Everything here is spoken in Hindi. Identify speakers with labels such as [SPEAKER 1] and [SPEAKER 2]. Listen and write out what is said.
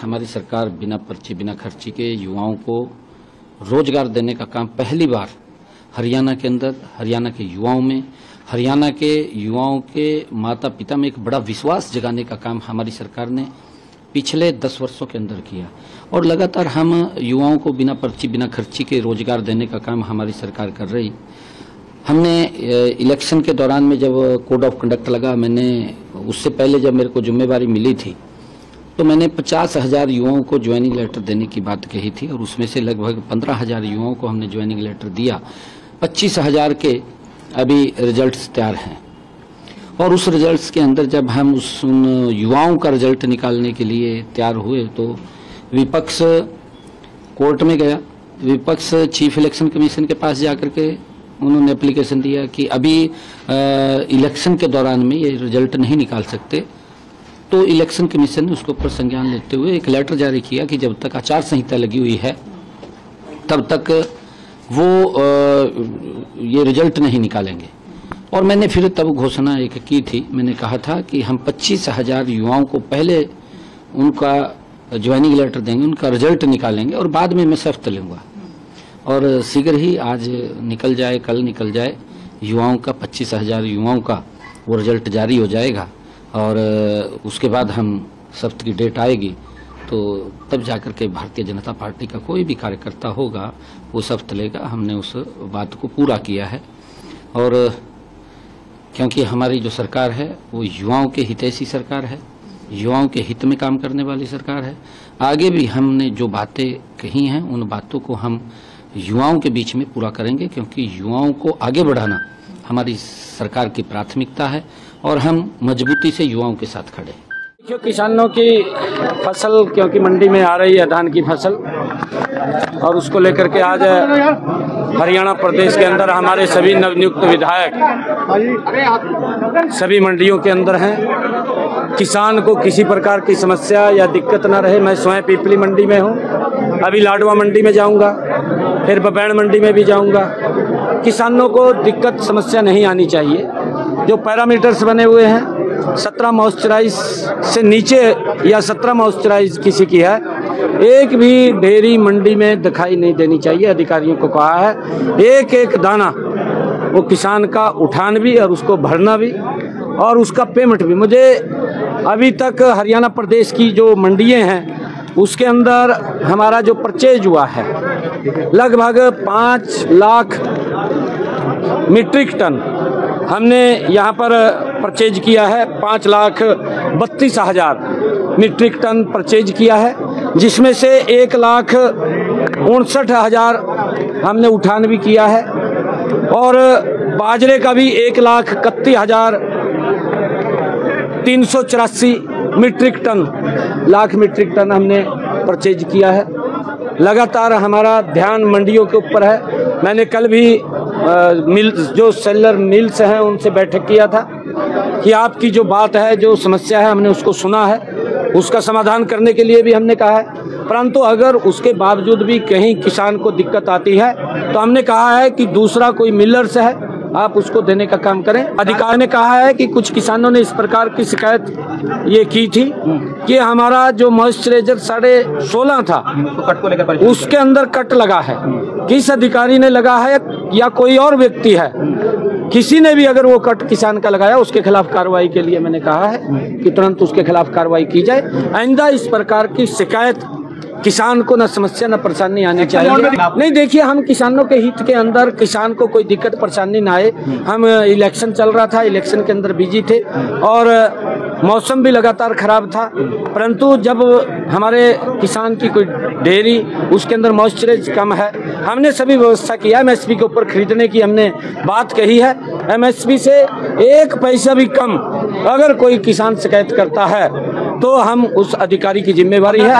[SPEAKER 1] हमारी सरकार बिना पर्ची बिना खर्ची के युवाओं को रोजगार देने का काम पहली बार हरियाणा के अंदर, हरियाणा के युवाओं में, हरियाणा के युवाओं के माता पिता में एक बड़ा विश्वास जगाने का काम हमारी सरकार ने पिछले 10 वर्षों के अंदर किया। और लगातार हम युवाओं को बिना पर्ची बिना खर्ची के रोजगार देने का काम हमारी सरकार कर रही। हमने इलेक्शन के दौरान में जब कोड ऑफ कंडक्ट लगा, मैंने उससे पहले जब मेरे को जिम्मेवारी मिली थी तो मैंने 50,000 युवाओं को ज्वाइनिंग लेटर देने की बात कही थी और उसमें से लगभग 15,000 युवाओं को हमने ज्वाइनिंग लेटर दिया। 25,000 के अभी रिजल्ट्स तैयार हैं और उस रिजल्ट्स के अंदर जब हम उन युवाओं का रिजल्ट निकालने के लिए तैयार हुए तो विपक्ष कोर्ट में गया। विपक्ष चीफ इलेक्शन कमीशन के पास जाकर के उन्होंने एप्लीकेशन दिया कि अभी इलेक्शन के दौरान में ये रिजल्ट नहीं निकाल सकते। तो इलेक्शन कमीशन ने उसके ऊपर संज्ञान लेते हुए एक लेटर जारी किया कि जब तक आचार संहिता लगी हुई है तब तक वो ये रिजल्ट नहीं निकालेंगे। और मैंने फिर तब घोषणा एक की थी, मैंने कहा था कि हम 25,000 युवाओं को पहले उनका ज्वाइनिंग लेटर देंगे, उनका रिजल्ट निकालेंगे और बाद में मैं शर्त लूँगा। और शीघ्र ही आज निकल जाए, कल निकल जाए, युवाओं का 25,000 युवाओं का वो रिजल्ट जारी हो जाएगा और उसके बाद हम शर्त की डेट आएगी तो तब जाकर के भारतीय जनता पार्टी का कोई भी कार्यकर्ता होगा वो शर्त लेगा। हमने उस बात को पूरा किया है और क्योंकि हमारी जो सरकार है वो युवाओं के हितैषी सरकार है, युवाओं के हित में काम करने वाली सरकार है। आगे भी हमने जो बातें कही हैं उन बातों को हम युवाओं के बीच में पूरा करेंगे क्योंकि युवाओं को आगे बढ़ाना हमारी सरकार की प्राथमिकता है और हम मजबूती से युवाओं के साथ खड़े हैं।
[SPEAKER 2] देखिए, किसानों की फसल क्योंकि मंडी में आ रही है धान की फसल और उसको लेकर के आज हरियाणा प्रदेश के अंदर हमारे सभी नवनियुक्त विधायक सभी मंडियों के अंदर हैं। किसान को किसी प्रकार की समस्या या दिक्कत न रहे। मैं स्वयं पिपली मंडी में हूँ, अभी लाडवा मंडी में जाऊँगा, फिर बबैन मंडी में भी जाऊँगा। किसानों को दिक्कत समस्या नहीं आनी चाहिए। जो पैरामीटर्स बने हुए हैं 17 मॉइस्चराइज से नीचे या 17 मॉइस्चराइज किसी की है, एक भी ढेरी मंडी में दिखाई नहीं देनी चाहिए। अधिकारियों को कहा है एक एक दाना वो किसान का उठान भी और उसको भरना भी और उसका पेमेंट भी। मुझे अभी तक हरियाणा प्रदेश की जो मंडियां हैं उसके अंदर हमारा जो परचेज हुआ है लगभग 5 लाख मीट्रिक टन हमने यहाँ पर परचेज किया है। 5,32,000 मीट्रिक टन परचेज किया है, जिसमें से 1,59,000 हमने उठान भी किया है और बाजरे का भी 1,31,384 मीट्रिक टन हमने परचेज किया है। लगातार हमारा ध्यान मंडियों के ऊपर है। मैंने कल भी मिल जो सेलर मिल्स हैं उनसे बैठक किया था कि आपकी जो बात है, जो समस्या है, हमने उसको सुना है, उसका समाधान करने के लिए भी हमने कहा है। परंतु अगर उसके बावजूद भी कहीं किसान को दिक्कत आती है तो हमने कहा है कि दूसरा कोई मिलर्स है आप उसको देने का काम करें। अधिकारी ने कहा है कि कुछ किसानों ने इस प्रकार की शिकायत ये की थी कि हमारा जो मॉइस्चराइजर 16.5 था उसके अंदर कट लगा है। किस अधिकारी ने लगा है या कोई और व्यक्ति है, किसी ने भी अगर वो कट किसान का लगाया उसके खिलाफ कार्रवाई के लिए मैंने कहा है कि तुरंत उसके खिलाफ कार्रवाई की जाए। आइंदा इस प्रकार की शिकायत किसान को न समस्या न परेशानी आनी चाहिए। नहीं, देखिए, हम किसानों के हित के अंदर किसान को कोई दिक्कत परेशानी ना आए। हम इलेक्शन चल रहा था, इलेक्शन के अंदर बिजी थे और मौसम भी लगातार खराब था, परंतु जब हमारे किसान की कोई डेयरी उसके अंदर मॉइस्चराइज कम है, हमने सभी व्यवस्था किया। एमएसपी के ऊपर खरीदने की हमने बात कही है। एमएसपी से 1 पैसा भी कम अगर कोई किसान शिकायत करता है तो हम उस अधिकारी की जिम्मेवारी है